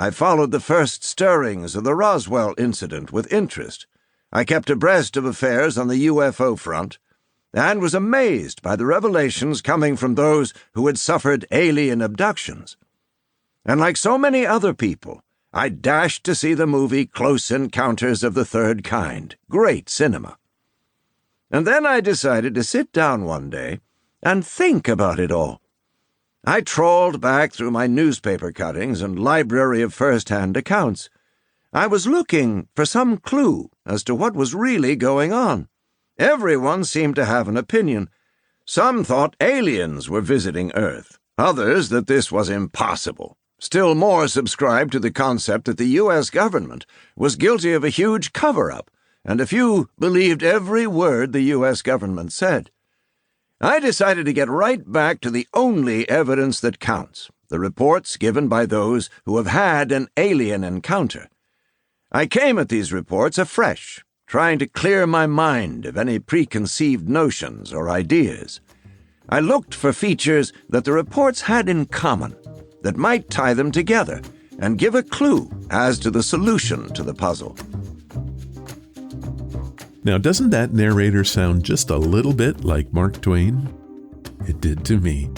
I followed the first stirrings of the Roswell incident with interest. I kept abreast of affairs on the UFO front, and was amazed by the revelations coming from those who had suffered alien abductions. And like so many other people, I dashed to see the movie Close Encounters of the Third Kind. Great cinema. And then I decided to sit down one day and think about it all. I trawled back through my newspaper cuttings and library of first-hand accounts. I was looking for some clue as to what was really going on. Everyone seemed to have an opinion. Some thought aliens were visiting Earth, others that this was impossible. Still more subscribed to the concept that the U.S. government was guilty of a huge cover-up, and a few believed every word the U.S. government said. I decided to get right back to the only evidence that counts, the reports given by those who have had an alien encounter. I came at these reports afresh, trying to clear my mind of any preconceived notions or ideas. I looked for features that the reports had in common, that might tie them together and give a clue as to the solution to the puzzle. Now, doesn't that narrator sound just a little bit like Mark Twain? It did to me.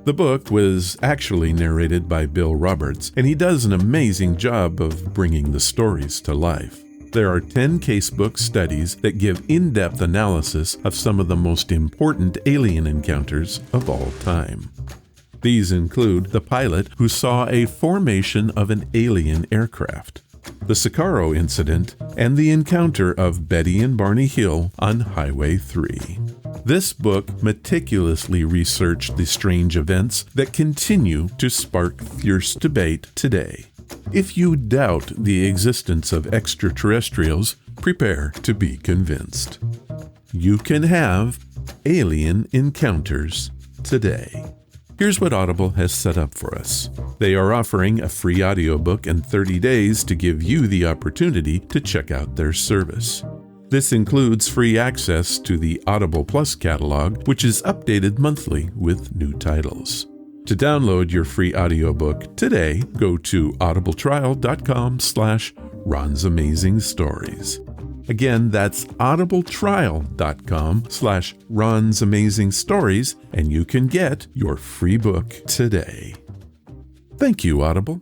The book was actually narrated by Bill Roberts, and he does an amazing job of bringing the stories to life. There are 10 casebook studies that give in-depth analysis of some of the most important alien encounters of all time. These include the pilot who saw a formation of an alien aircraft, the Sicaro incident, and the encounter of Betty and Barney Hill on Highway 3. This book meticulously researched the strange events that continue to spark fierce debate today. If you doubt the existence of extraterrestrials, prepare to be convinced. You can have alien encounters today. Here's what Audible has set up for us. They are offering a free audiobook and 30 days to give you the opportunity to check out their service. This includes free access to the Audible Plus catalog, which is updated monthly with new titles. To download your free audiobook today, go to audibletrial.com/Ron's Amazing Stories. Again, that's audibletrial.com/Ron's Amazing Stories, and you can get your free book today. Thank you, Audible.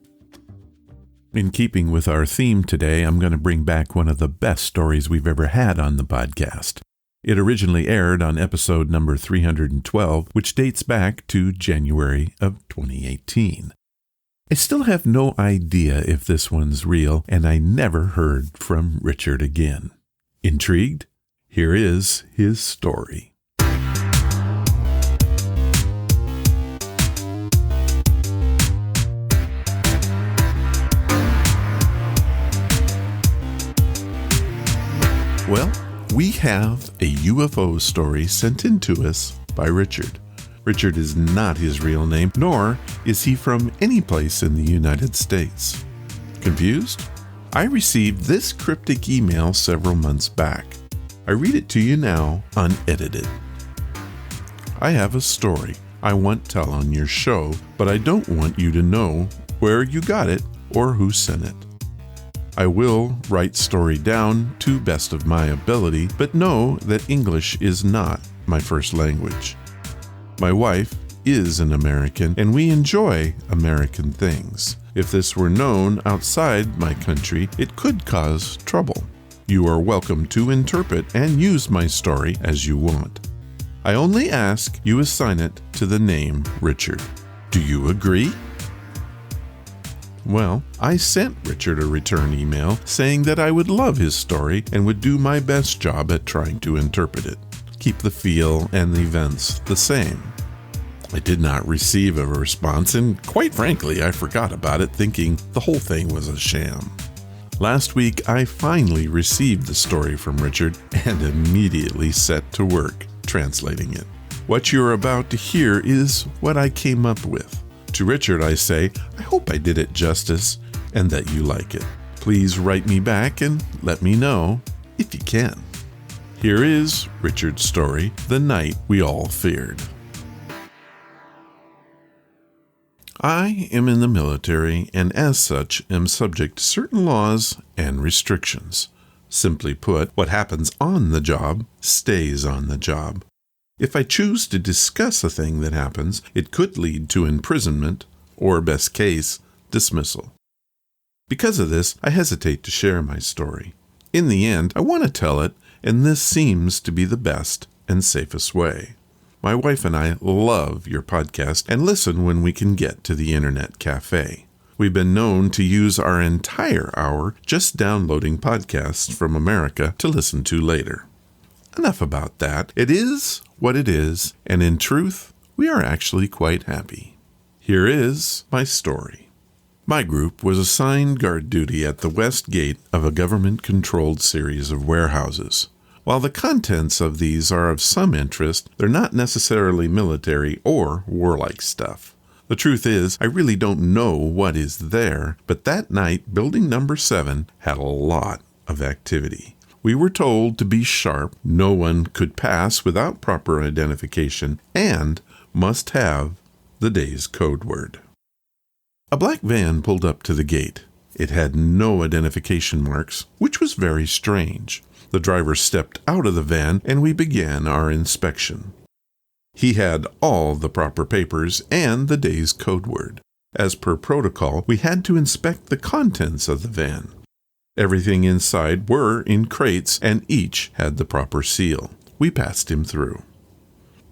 In keeping with our theme today, I'm going to bring back one of the best stories we've ever had on the podcast. It originally aired on episode number 312, which dates back to January of 2018. I still have no idea if this one's real, and I never heard from Richard again. Intrigued? Here is his story. Well, we have a UFO story sent in to us by Richard. Richard is not his real name, nor is he from any place in the United States. Confused? I received this cryptic email several months back. I read it to you now, unedited. I have a story I want tell on your show, but I don't want you to know where you got it or who sent it. I will write story down to best of my ability, but know that English is not my first language. My wife is an American, and we enjoy American things. If this were known outside my country, it could cause trouble. You are welcome to interpret and use my story as you want. I only ask you assign it to the name Richard. Do you agree? Well, I sent Richard a return email saying that I would love his story and would do my best job at trying to interpret it. Keep the feel and the events the same. I did not receive a response, and quite frankly, I forgot about it, thinking the whole thing was a sham. Last week, I finally received the story from Richard and immediately set to work translating it. What you're about to hear is what I came up with. To Richard, I say, I hope I did it justice and that you like it. Please write me back and let me know if you can. Here is Richard's story, The Night We All Feared. I am in the military and as such am subject to certain laws and restrictions. Simply put, what happens on the job stays on the job. If I choose to discuss a thing that happens, it could lead to imprisonment or, best case, dismissal. Because of this, I hesitate to share my story. In the end, I want to tell it, and this seems to be the best and safest way. My wife and I love your podcast and listen when we can get to the internet cafe. We've been known to use our entire hour just downloading podcasts from America to listen to later. Enough about that. It is what it is, and in truth, we are actually quite happy. Here is my story. My group was assigned guard duty at the west gate of a government-controlled series of warehouses. While the contents of these are of some interest, they're not necessarily military or warlike stuff. The truth is, I really don't know what is there, but that night, building number 7 had a lot of activity. We were told to be sharp, no one could pass without proper identification, and must have the day's code word. A black van pulled up to the gate. It had no identification marks, which was very strange. The driver stepped out of the van, and we began our inspection. He had all the proper papers and the day's code word. As per protocol, we had to inspect the contents of the van. Everything inside were in crates, and each had the proper seal. We passed him through.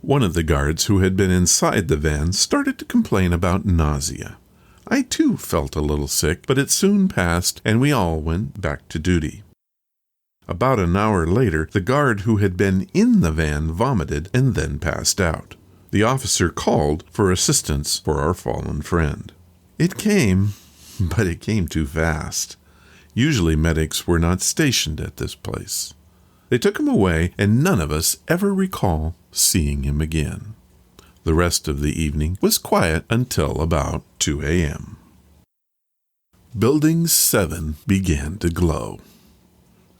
One of the guards who had been inside the van started to complain about nausea. I too felt a little sick, but it soon passed, and we all went back to duty. About an hour later, the guard who had been in the van vomited and then passed out. The officer called for assistance for our fallen friend. It came, but it came too fast. Usually medics were not stationed at this place. They took him away, and none of us ever recall seeing him again. The rest of the evening was quiet until about 2 a.m. Building 7 began to glow.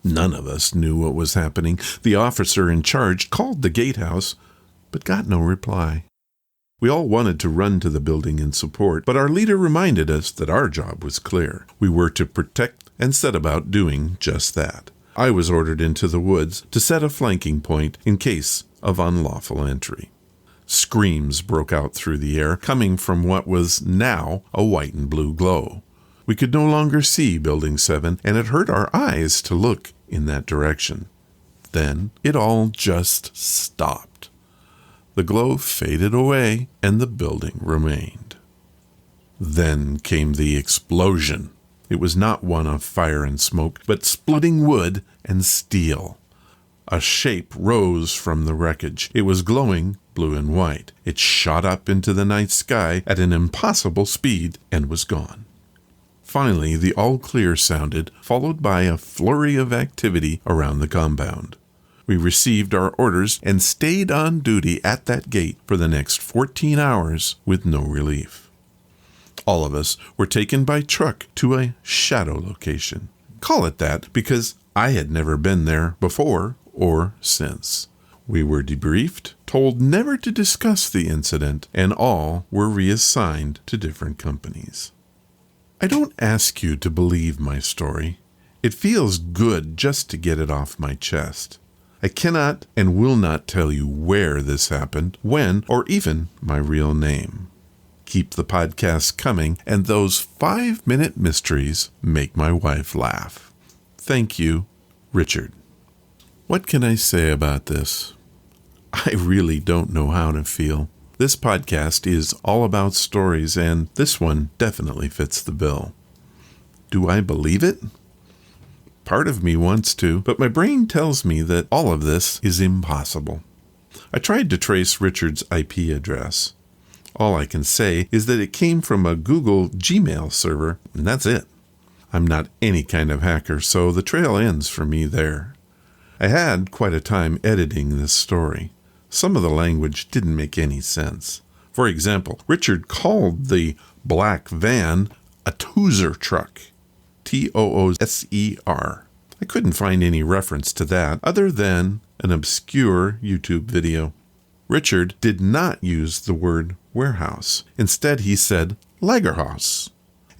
None of us knew what was happening. The officer in charge called the gatehouse, but got no reply. We all wanted to run to the building in support, but our leader reminded us that our job was clear. We were to protect and set about doing just that. I was ordered into the woods to set a flanking point in case of unlawful entry. Screams broke out through the air, coming from what was now a white and blue glow. We could no longer see Building 7, and it hurt our eyes to look in that direction. Then it all just stopped. The glow faded away, and the building remained. Then came the explosion. It was not one of fire and smoke, but splitting wood and steel. A shape rose from the wreckage. It was glowing blue and white. It shot up into the night sky at an impossible speed and was gone. Finally, the all-clear sounded, followed by a flurry of activity around the compound. We received our orders and stayed on duty at that gate for the next 14 hours with no relief. All of us were taken by truck to a Château location. Call it that because I had never been there before or since. We were debriefed, told never to discuss the incident, and all were reassigned to different companies. I don't ask you to believe my story. It feels good just to get it off my chest. I cannot and will not tell you where this happened, when, or even my real name. Keep the podcast coming, and those 5-minute mysteries make my wife laugh. Thank you, Richard. What can I say about this? I really don't know how to feel. This podcast is all about stories, and this one definitely fits the bill. Do I believe it? Part of me wants to, but my brain tells me that all of this is impossible. I tried to trace Richard's IP address. All I can say is that it came from a Google Gmail server, and that's it. I'm not any kind of hacker, so the trail ends for me there. I had quite a time editing this story. Some of the language didn't make any sense. For example, Richard called the black van a Tooser truck. Tooser. I couldn't find any reference to that other than an obscure YouTube video. Richard did not use the word warehouse. Instead, he said Lagerhaus.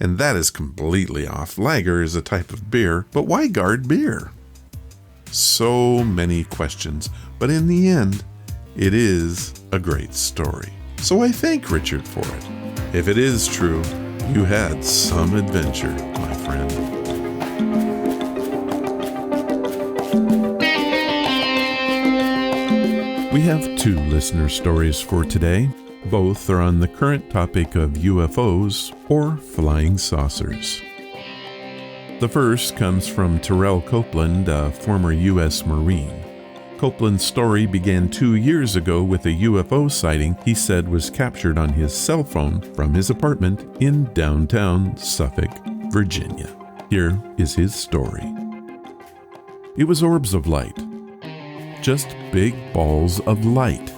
And that is completely off. Lager is a type of beer, but why guard beer? So many questions, but in the end, it is a great story. So I thank Richard for it. If it is true, you had some adventure, my friend. We have 2 listener stories for today. Both are on the current topic of UFOs or flying saucers. The first comes from Terrell Copeland, a former U.S. Marine. Copeland's story began 2 years ago with a UFO sighting he said was captured on his cell phone from his apartment in downtown Suffolk, Virginia. Here is his story. It was orbs of light. Just big balls of light.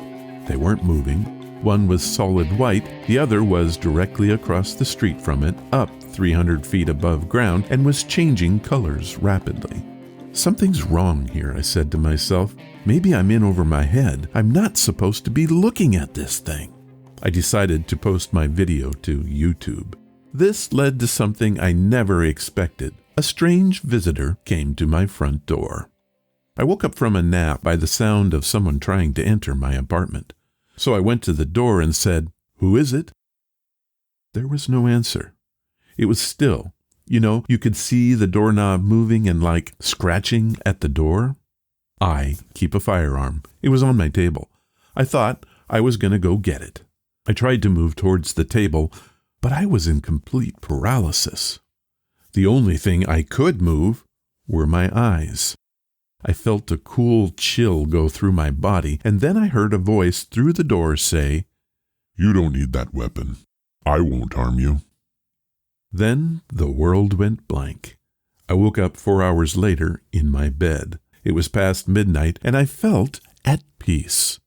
They weren't moving. One was solid white, the other was directly across the street from it, up 300 feet above ground, and was changing colors rapidly. Something's wrong here, I said to myself. Maybe I'm in over my head. I'm not supposed to be looking at this thing. I decided to post my video to YouTube. This led to something I never expected. A strange visitor came to my front door. I woke up from a nap by the sound of someone trying to enter my apartment. So I went to the door and said, "Who is it?" There was no answer. It was still. You know, you could see the doorknob moving and like scratching at the door. I keep a firearm. It was on my table. I thought I was going to go get it. I tried to move towards the table, but I was in complete paralysis. The only thing I could move were my eyes. I felt a cool chill go through my body, and then I heard a voice through the door say, "You don't need that weapon. I won't harm you." Then the world went blank. I woke up 4 hours later in my bed. It was past midnight, and I felt at peace.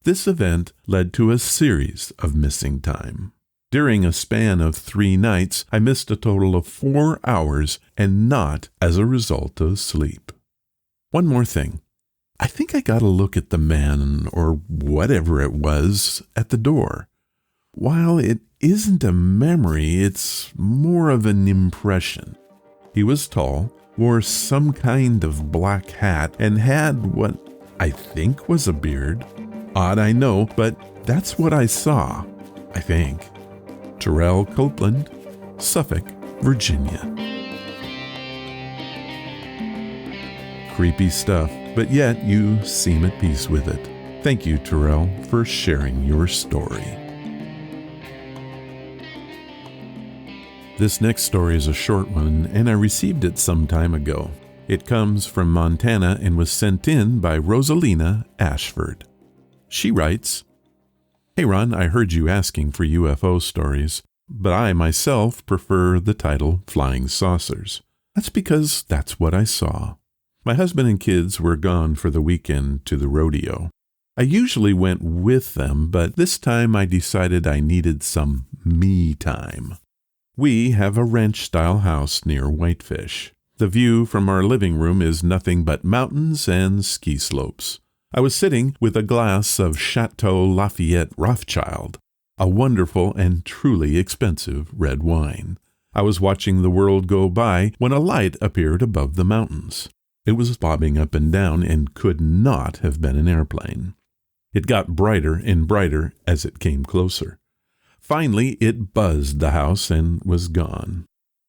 This event led to a series of missing time. During a span of 3 nights, I missed a total of 4 hours, and not as a result of sleep. One more thing. I think I got a look at the man, or whatever it was, at the door. While it isn't a memory, it's more of an impression. He was tall, wore some kind of black hat, and had what I think was a beard. Odd, I know, but that's what I saw, I think. Terrell Copeland, Suffolk, Virginia. Creepy stuff, but yet you seem at peace with it. Thank you, Terrell, for sharing your story. This next story is a short one, and I received it some time ago. It comes from Montana and was sent in by Rosalina Ashford. She writes, "Hey Ron, I heard you asking for UFO stories, but I myself prefer the title Flying Saucers. That's because that's what I saw. My husband and kids were gone for the weekend to the rodeo. I usually went with them, but this time I decided I needed some me time. We have a ranch-style house near Whitefish. The view from our living room is nothing but mountains and ski slopes. I was sitting with a glass of Château Lafite Rothschild, a wonderful and truly expensive red wine. I was watching the world go by when a light appeared above the mountains. It was bobbing up and down and could not have been an airplane. It got brighter and brighter as it came closer. Finally, it buzzed the house and was gone.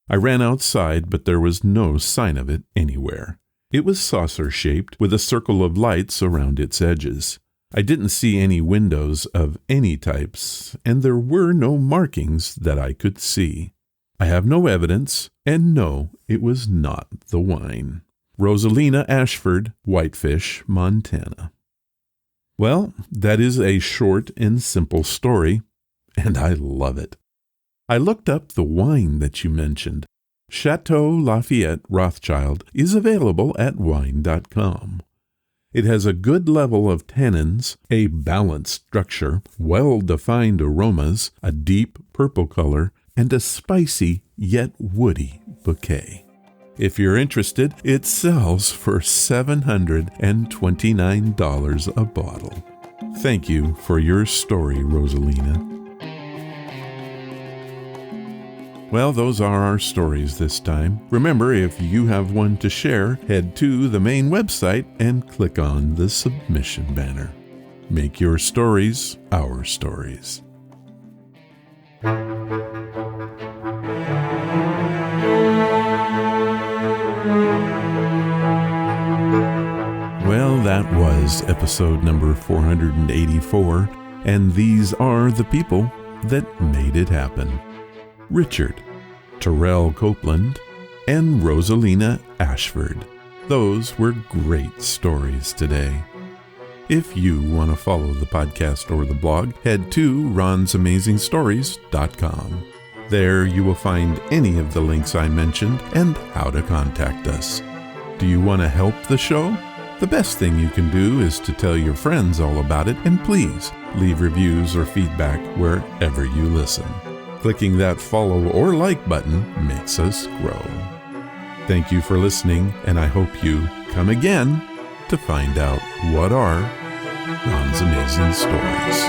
I ran outside, but there was no sign of it anywhere. It was saucer-shaped with a circle of lights around its edges. I didn't see any windows of any types, and there were no markings that I could see. I have no evidence, and no, it was not the wine." Rosalina Ashford, Whitefish, Montana. Well, that is a short and simple story, and I love it. I looked up the wine that you mentioned. Château Lafite Rothschild is available at wine.com. It has a good level of tannins, a balanced structure, well-defined aromas, a deep purple color, and a spicy yet woody bouquet. If you're interested, it sells for $729 a bottle. Thank you for your story, Rosalina. Well, those are our stories this time. Remember, if you have one to share, head to the main website and click on the submission banner. Make your stories our stories. Well, that was episode number 484, and these are the people that made it happen. Richard, Terrell Copeland, and Rosalina Ashford. Those were great stories today. If you want to follow the podcast or the blog, head to ronsamazingstories.com. There you will find any of the links I mentioned and how to contact us. Do you want to help the show? The best thing you can do is to tell your friends all about it, and please leave reviews or feedback wherever you listen. Clicking that follow or like button makes us grow. Thank you for listening, and I hope you come again to find out what are Ron's Amazing Stories.